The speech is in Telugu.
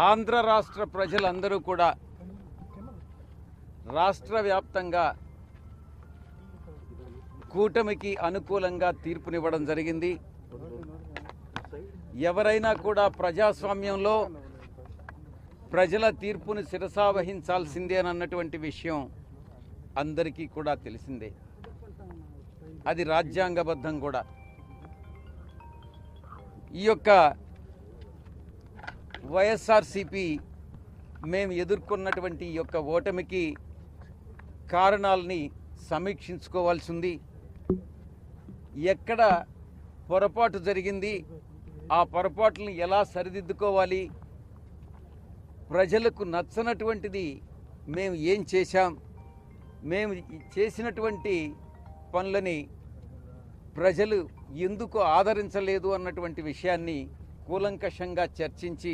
ఆంధ్ర రాష్ట్ర ప్రజలందరూ కూడా రాష్ట్ర వ్యాప్తంగా కూటమికి అనుకూలంగా తీర్పునివ్వడం జరిగింది. ఎవరైనా కూడా ప్రజాస్వామ్యంలో ప్రజల తీర్పును శిరసావహించాల్సిందే అన్నటువంటి విషయం అందరికీ కూడా తెలిసిందే. అది రాజ్యాంగబద్ధం కూడా. ఈ యొక్క వైఎస్ఆర్సీపీ మేము ఎదుర్కొన్నటువంటి ఈ యొక్క ఓటమికి కారణాలని సమీక్షించుకోవాల్సి ఉంది. ఎక్కడ పొరపాటు జరిగింది, ఆ పొరపాట్లను ఎలా సరిదిద్దుకోవాలి, ప్రజలకు నచ్చనటువంటిది మేము ఏం చేశాం, మేము చేసినటువంటి పనులని ప్రజలు ఎందుకు ఆదరించలేదు అన్నటువంటి విషయాన్ని కూలంకషంగా చర్చించి